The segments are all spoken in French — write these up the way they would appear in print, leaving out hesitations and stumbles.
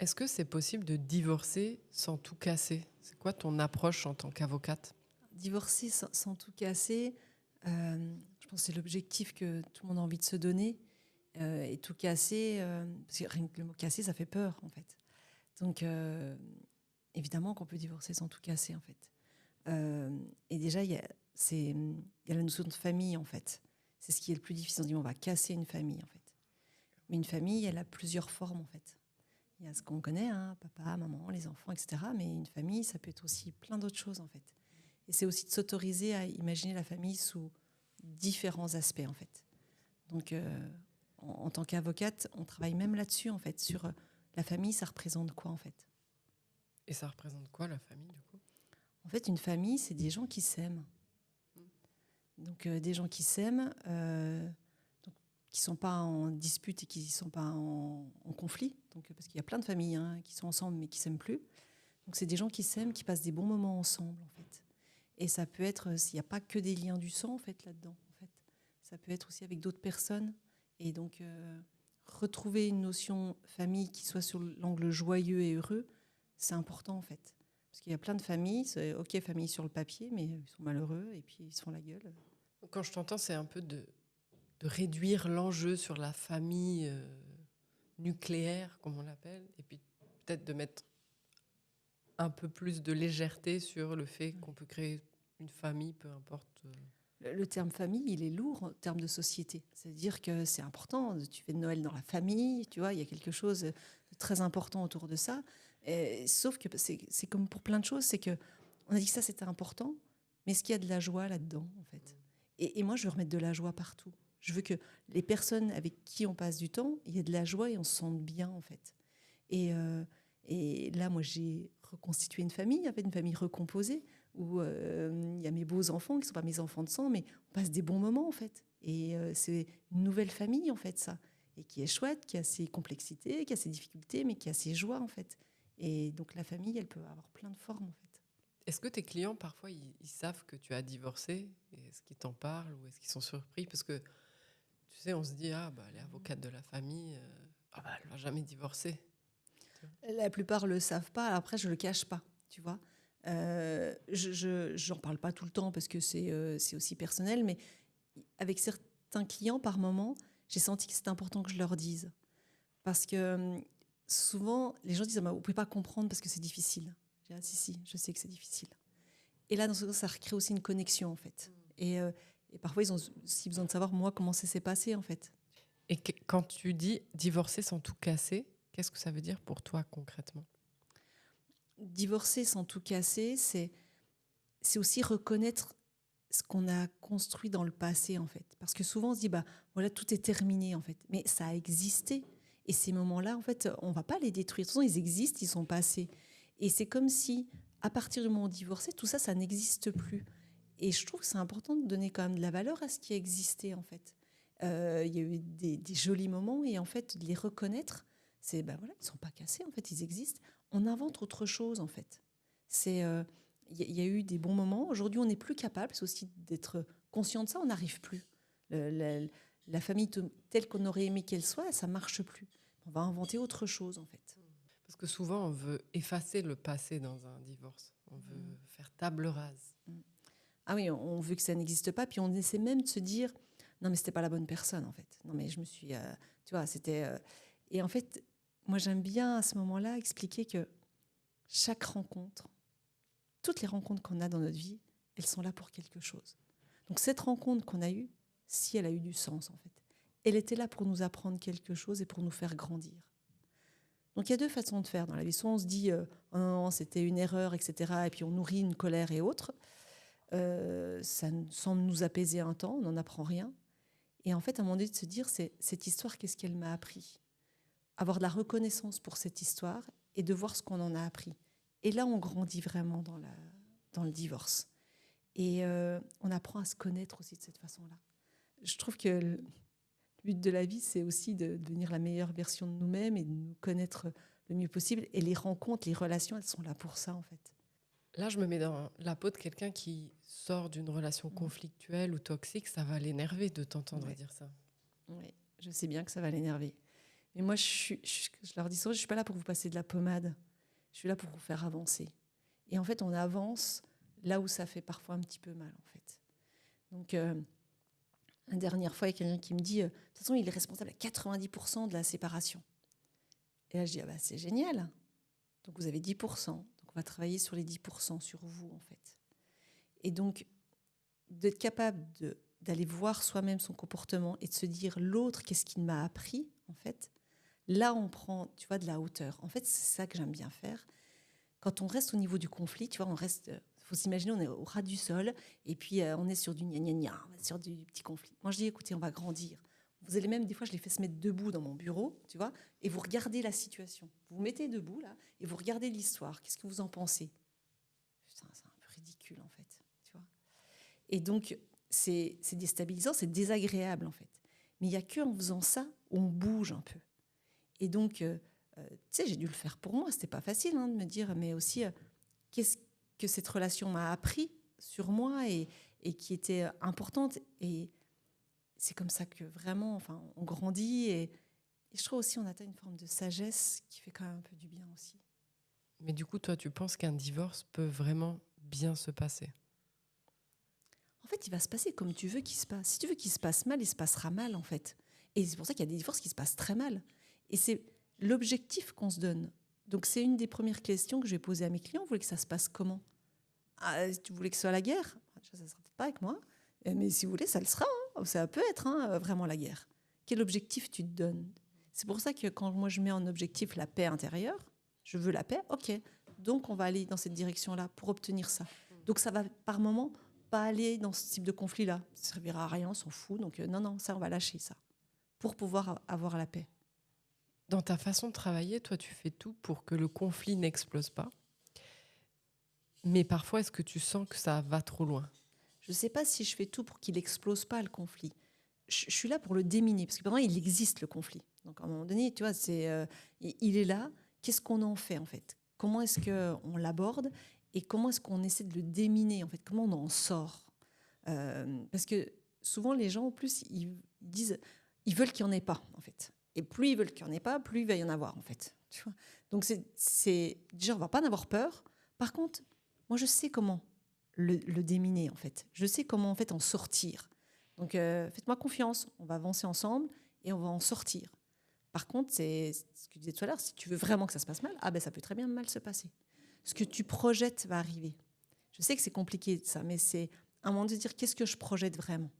Est-ce que c'est possible de divorcer sans tout casser? C'est quoi ton approche en tant qu'avocate? Divorcer sans tout casser, je pense que c'est l'objectif que tout le monde a envie de se donner. Et tout casser, parce que rien que le mot casser, ça fait peur, en fait. Donc, évidemment qu'on peut divorcer sans tout casser, en fait. Et déjà, il y a la notion de famille, en fait. C'est ce qui est le plus difficile. On dit, on va casser une famille, en fait. Mais une famille, elle a plusieurs formes, en fait. Il y a ce qu'on connaît, hein, papa, maman, les enfants, etc. Mais une famille, ça peut être aussi plein d'autres choses, en fait. Et c'est aussi de s'autoriser à imaginer la famille sous différents aspects, en fait. Donc, en tant qu'avocate, on travaille même là-dessus, en fait, sur la famille, ça représente quoi, en fait? Et ça représente quoi la famille du coup? En fait, une famille, c'est des gens qui s'aiment. Donc, des gens qui s'aiment, qui ne sont pas en dispute et qui ne sont pas en conflit. Donc, parce qu'il y a plein de familles qui sont ensemble mais qui ne s'aiment plus. Donc, c'est des gens qui s'aiment, qui passent des bons moments ensemble, en fait. Et ça peut être, s'il n'y a pas que des liens du sang, en fait, là-dedans. En fait. Ça peut être aussi avec d'autres personnes. Et donc, retrouver une notion famille qui soit sur l'angle joyeux et heureux, c'est important, en fait. Parce qu'il y a plein de familles, c'est OK, famille sur le papier, mais ils sont malheureux et puis ils se font la gueule. Quand je t'entends, c'est un peu de réduire l'enjeu sur la famille nucléaire, comme on l'appelle, et puis peut-être de mettre un peu plus de légèreté sur le fait qu'on peut créer une famille, peu importe. Le terme famille, il est lourd en termes de société. C'est-à-dire que c'est important. Tu fais de Noël dans la famille, tu vois, il y a quelque chose de très important autour de ça. Sauf que c'est comme pour plein de choses, c'est que on a dit que ça c'était important, mais est-ce qu'il y a de la joie là-dedans, en fait? Et moi, je veux remettre de la joie partout. Je veux que les personnes avec qui on passe du temps, il y ait de la joie et on se sente bien, en fait. Et là, moi, j'ai reconstitué une famille, en fait, une famille recomposée, où il y a mes beaux enfants, qui ne sont pas mes enfants de sang, mais on passe des bons moments, en fait. Et c'est une nouvelle famille, en fait, ça. Et qui est chouette, qui a ses complexités, qui a ses difficultés, mais qui a ses joies, en fait. Et donc, la famille, elle peut avoir plein de formes, en fait. Est-ce que tes clients, parfois, ils savent que tu as divorcé? Et est-ce qu'ils t'en parlent ou est-ce qu'ils sont surpris? Parce que, tu sais, on se dit, ah, bah, elle est avocate de la famille, ah, bah, elle va jamais divorcer. La plupart le savent pas. Après, je le cache pas, tu vois. J'en parle pas tout le temps parce que c'est aussi personnel, mais avec certains clients, par moment, j'ai senti que c'était important que je leur dise. Parce que souvent, les gens disent, ah, vous pouvez pas comprendre parce que c'est difficile. J'ai dit, ah, si, je sais que c'est difficile. Et là, dans ce cas, ça recrée aussi une connexion, en fait. Et parfois, ils ont aussi besoin de savoir, moi, comment ça s'est passé, en fait. Et quand tu dis divorcer sans tout casser, qu'est-ce que ça veut dire pour toi concrètement? Divorcer sans tout casser, c'est aussi reconnaître ce qu'on a construit dans le passé, en fait. Parce que souvent, on se dit, bah, voilà, tout est terminé, en fait. Mais ça a existé. Et ces moments-là, en fait, on ne va pas les détruire. De toute façon, ils existent, ils sont passés. Et c'est comme si, à partir du moment où on divorçait, tout ça, ça n'existe plus. Et je trouve que c'est important de donner quand même de la valeur à ce qui a existé, en fait. Il y a eu des jolis moments, et en fait, de les reconnaître, c'est, bah voilà, ils ne sont pas cassés, en fait, ils existent. On invente autre chose, en fait. C'est... il y a eu des bons moments. Aujourd'hui, on n'est plus capable, c'est aussi d'être conscient de ça, on n'arrive plus. La famille telle qu'on aurait aimé qu'elle soit, ça marche plus. On va inventer autre chose, en fait. Parce que souvent, on veut effacer le passé dans un divorce. On veut faire table rase. Ah oui, on veut que ça n'existe pas, puis on essaie même de se dire, non mais c'était pas la bonne personne, en fait. Non mais je me suis... tu vois, c'était... Et en fait, moi j'aime bien à ce moment-là expliquer que chaque rencontre, toutes les rencontres qu'on a dans notre vie, elles sont là pour quelque chose. Donc cette rencontre qu'on a eue, si elle a eu du sens en fait, elle était là pour nous apprendre quelque chose et pour nous faire grandir. Donc il y a deux façons de faire dans la vie. Soit on se dit oh non, c'était une erreur, etc. Et puis on nourrit une colère et autres. Ça semble nous apaiser un temps, on n'en apprend rien. Et en fait, à un moment donné, de se dire, cette histoire, qu'est-ce qu'elle m'a appris? Avoir de la reconnaissance pour cette histoire et de voir ce qu'on en a appris. Et là, on grandit vraiment dans le divorce. Et on apprend à se connaître aussi de cette façon-là. Je trouve que le but de la vie, c'est aussi de devenir la meilleure version de nous-mêmes et de nous connaître le mieux possible. Et les rencontres, les relations, elles sont là pour ça, en fait. Là, je me mets dans la peau de quelqu'un qui sort d'une relation conflictuelle ou toxique. Ça va l'énerver de t'entendre dire ça. Oui, je sais bien que ça va l'énerver. Mais moi, je leur dis souvent, je ne suis pas là pour vous passer de la pommade. Je suis là pour vous faire avancer. Et en fait, on avance là où ça fait parfois un petit peu mal, en fait. Donc, la dernière fois, il y a quelqu'un qui me dit, de toute façon, il est responsable à 90% de la séparation. Et là, je dis, ah bah, c'est génial. Donc, vous avez 10%. Donc, on va travailler sur les 10% sur vous, en fait. Et donc, d'être capable d'aller voir soi-même son comportement et de se dire, l'autre, qu'est-ce qu'il m'a appris, en fait. Là, on prend, tu vois, de la hauteur. En fait, c'est ça que j'aime bien faire. Quand on reste au niveau du conflit, tu vois, on reste... Il faut s'imaginer, on est au ras du sol, et puis on est sur du gna-gna-gna, sur du petit conflit. Moi, je dis, écoutez, on va grandir. Vous allez même, des fois, je les fais se mettre debout dans mon bureau, tu vois, et vous regardez la situation. Vous vous mettez debout, là, et vous regardez l'histoire. Qu'est-ce que vous en pensez? Putain, c'est un peu ridicule, en fait, tu vois. Et donc, c'est déstabilisant, c'est désagréable, en fait. Mais il n'y a qu'en faisant ça, on bouge un peu. Et donc, tu sais, j'ai dû le faire pour moi. C'était pas facile de me dire, mais aussi, qu'est-ce que cette relation m'a appris sur moi et qui était importante. Et c'est comme ça que vraiment, enfin, on grandit. Et je trouve aussi on atteint une forme de sagesse qui fait quand même un peu du bien aussi. Mais du coup, toi, tu penses qu'un divorce peut vraiment bien se passer? En fait, il va se passer comme tu veux qu'il se passe. Si tu veux qu'il se passe mal, il se passera mal, en fait. Et c'est pour ça qu'il y a des divorces qui se passent très mal. Et c'est l'objectif qu'on se donne. Donc, c'est une des premières questions que je vais poser à mes clients. Vous voulez que ça se passe comment? Tu voulais que ce soit la guerre? Ça ne sera peut-être pas avec moi. Mais si vous voulez, ça le sera. Ça peut être vraiment la guerre. Quel objectif tu te donnes? C'est pour ça que quand moi, je mets en objectif la paix intérieure, je veux la paix, ok. Donc, on va aller dans cette direction-là pour obtenir ça. Donc, ça va par moment pas aller dans ce type de conflit-là. Ça ne servira à rien, on s'en fout. Donc, non, ça, on va lâcher ça pour pouvoir avoir la paix. Dans ta façon de travailler, toi, tu fais tout pour que le conflit n'explose pas. Mais parfois, est-ce que tu sens que ça va trop loin? Je ne sais pas si je fais tout pour qu'il n'explose pas, le conflit. Je suis là pour le déminer, parce que pendant, il existe, le conflit. Donc, à un moment donné, tu vois, il est là. Qu'est-ce qu'on en fait, en fait? Comment est-ce qu'on l'aborde? Et comment est-ce qu'on essaie de le déminer, en fait? Comment on en sort? Parce que souvent, les gens, en plus, ils disent... Ils veulent qu'il n'y en ait pas, en fait. Et plus ils veulent qu'il n'y en ait pas, plus il va y en avoir, en fait. Tu vois, donc, déjà, on ne va pas en avoir peur. Par contre, moi, je sais comment le déminer, en fait. Je sais comment, en fait, en sortir. Donc, faites-moi confiance. On va avancer ensemble et on va en sortir. Par contre, c'est ce que je disais tout à l'heure, si tu veux vraiment que ça se passe mal, ça peut très bien mal se passer. Ce que tu projettes va arriver. Je sais que c'est compliqué, ça, mais c'est un moment de dire qu'est-ce que je projette vraiment.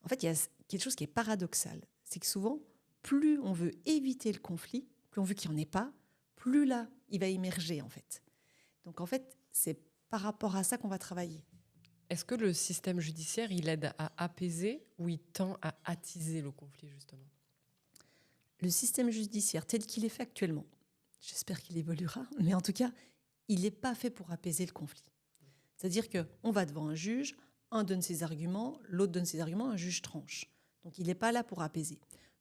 En fait, il y a quelque chose qui est paradoxal. C'est que souvent, plus on veut éviter le conflit, plus on veut qu'il n'y en ait pas, plus là, il va émerger, en fait. Donc, en fait, c'est par rapport à ça qu'on va travailler. Est-ce que le système judiciaire, il aide à apaiser ou il tend à attiser le conflit, justement? Le système judiciaire tel qu'il est fait actuellement, j'espère qu'il évoluera, mais en tout cas, il n'est pas fait pour apaiser le conflit. C'est-à-dire qu'on va devant un juge, un donne ses arguments, l'autre donne ses arguments, un juge tranche. Donc, il n'est pas là pour apaiser.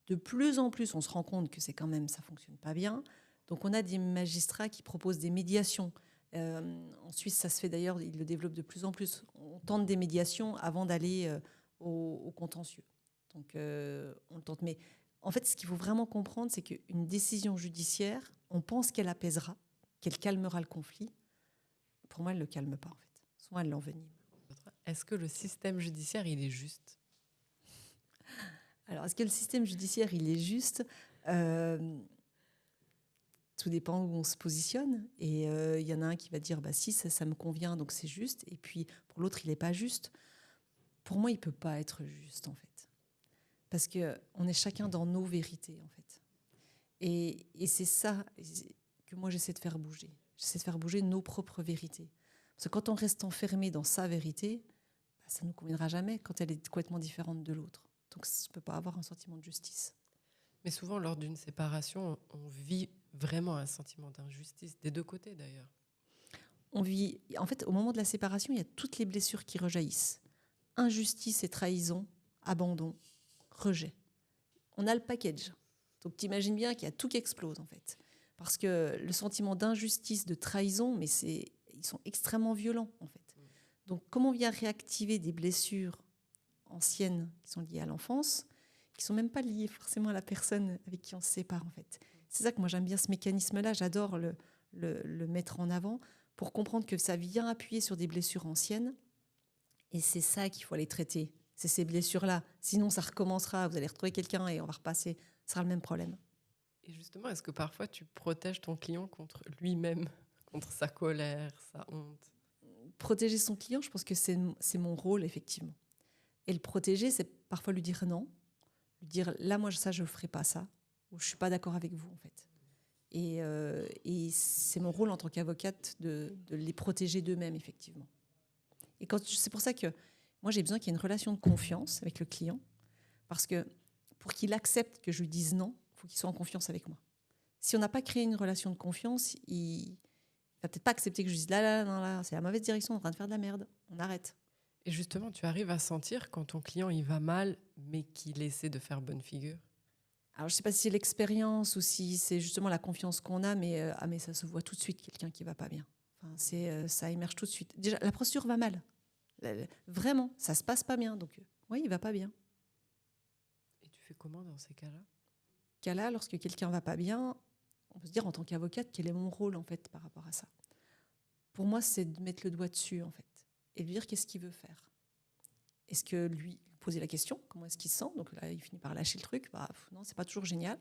De plus en plus, on se rend compte que c'est quand même, ça ne fonctionne pas bien. Donc, on a des magistrats qui proposent des médiations. En Suisse, ça se fait d'ailleurs, ils le développent de plus en plus. On tente des médiations avant d'aller au contentieux. Donc, on le tente. Mais en fait, ce qu'il faut vraiment comprendre, c'est qu'une décision judiciaire, on pense qu'elle apaisera, qu'elle calmera le conflit. Pour moi, elle ne le calme pas, en fait. Soit elle l'envenime. Est-ce que le système judiciaire, il est juste? Alors, est-ce que le système judiciaire, il est juste? Tout dépend où on se positionne. Et il y en a un qui va dire, si, ça me convient, donc c'est juste. Et puis, pour l'autre, il n'est pas juste. Pour moi, il ne peut pas être juste, en fait. Parce qu'on est chacun dans nos vérités, en fait. Et c'est ça que moi, j'essaie de faire bouger. J'essaie de faire bouger nos propres vérités. Parce que quand on reste enfermé dans sa vérité, ça ne nous conviendra jamais quand elle est complètement différente de l'autre. Donc, on ne peut pas avoir un sentiment de justice. Mais souvent, lors d'une séparation, on vit vraiment un sentiment d'injustice, des deux côtés d'ailleurs. On vit, en fait, au moment de la séparation, il y a toutes les blessures qui rejaillissent. Injustice et trahison, abandon, rejet. On a le package. Donc, tu imagines bien qu'il y a tout qui explose, en fait. Parce que le sentiment d'injustice, de trahison, mais ils sont extrêmement violents, en fait. Donc, comme on vient réactiver des blessures anciennes qui sont liées à l'enfance, qui sont même pas liées forcément à la personne avec qui on se sépare en fait. C'est ça que moi j'aime bien ce mécanisme-là, j'adore le mettre en avant pour comprendre que ça vient appuyer sur des blessures anciennes et c'est ça qu'il faut aller traiter. C'est ces blessures-là. Sinon, ça recommencera. Vous allez retrouver quelqu'un et on va repasser. Ce sera le même problème. Et justement, est-ce que parfois tu protèges ton client contre lui-même, contre sa colère, sa honte? Protéger son client, je pense que c'est mon rôle, effectivement. Et le protéger, c'est parfois lui dire non. Lui dire, là, moi, ça, je ne ferai pas ça. Ou je ne suis pas d'accord avec vous, en fait. Et c'est mon rôle en tant qu'avocate de les protéger d'eux-mêmes, effectivement. Et c'est pour ça que moi, j'ai besoin qu'il y ait une relation de confiance avec le client. Parce que pour qu'il accepte que je lui dise non, il faut qu'il soit en confiance avec moi. Si on n'a pas créé une relation de confiance, il ne va peut-être pas accepter que je dise là, c'est la mauvaise direction, on est en train de faire de la merde. On arrête. Et justement, tu arrives à sentir quand ton client il va mal, mais qu'il essaie de faire bonne figure? Alors, je ne sais pas si c'est l'expérience ou si c'est justement la confiance qu'on a, mais ça se voit tout de suite, quelqu'un qui ne va pas bien. Enfin, ça émerge tout de suite. Déjà, la procédure va mal. Vraiment, ça ne se passe pas bien. Donc, oui, il ne va pas bien. Et tu fais comment dans ces cas-là? Cas-là, lorsque quelqu'un ne va pas bien, on peut se dire en tant qu'avocate, quel est mon rôle en fait par rapport à ça? Pour moi, c'est de mettre le doigt dessus en fait et de dire qu'est-ce qu'il veut faire. Est-ce que lui poser la question, comment est-ce qu'il se sent? Donc là, il finit par lâcher le truc. Non, c'est pas toujours génial.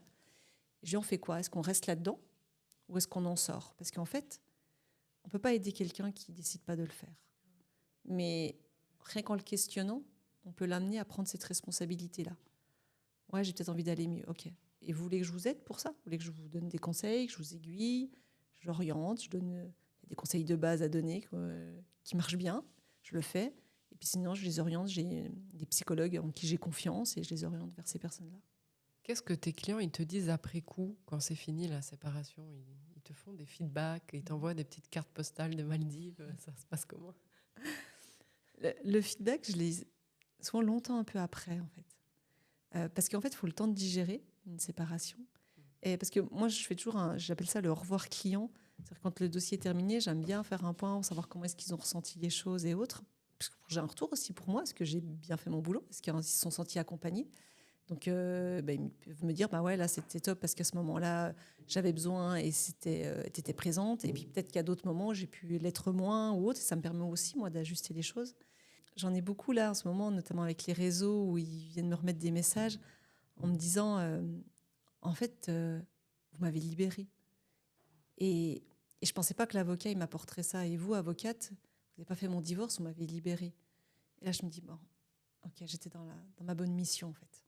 Je lui en fais quoi? Est-ce qu'on reste là-dedans ou est-ce qu'on en sort? Parce qu'en fait, on peut pas aider quelqu'un qui décide pas de le faire. Mais rien qu'en le questionnant, on peut l'amener à prendre cette responsabilité-là. Ouais, j'ai peut-être envie d'aller mieux. Ok. Et vous voulez que je vous aide pour ça? Vous voulez que je vous donne des conseils, que je vous aiguille, je l'oriente, je donne des conseils de base à donner qui marchent bien, je le fais. Et puis sinon, je les oriente. J'ai des psychologues en qui j'ai confiance et je les oriente vers ces personnes-là. Qu'est-ce que tes clients ils te disent après coup, quand c'est fini la séparation? Ils te font des feedbacks, ils t'envoient des petites cartes postales de Maldives. Ça se passe comment? Le feedback, je l'ai souvent longtemps un peu après, en fait. Parce qu'en fait, il faut le temps de digérer une séparation. Et parce que moi, je fais toujours, j'appelle ça le au revoir client. C'est-à-dire quand le dossier est terminé, j'aime bien faire un point, savoir comment est-ce qu'ils ont ressenti les choses et autres. Parce que j'ai un retour aussi pour moi, est-ce que j'ai bien fait mon boulot? Est-ce qu'ils se sont sentis accompagnés? Donc, ils peuvent me dire, ouais, là, c'était top parce qu'à ce moment-là, j'avais besoin et t'étais présente. Et puis peut-être qu'à d'autres moments, j'ai pu l'être moins ou autre. Et ça me permet aussi, moi, d'ajuster les choses. J'en ai beaucoup là en ce moment, notamment avec les réseaux où ils viennent me remettre des messages en me disant en fait, vous m'avez libérée. Et je ne pensais pas que l'avocat il m'apporterait ça. Et vous, avocate, vous n'avez pas fait mon divorce, vous m'avez libérée. Et là, je me dis, bon, ok, j'étais dans ma bonne mission en fait.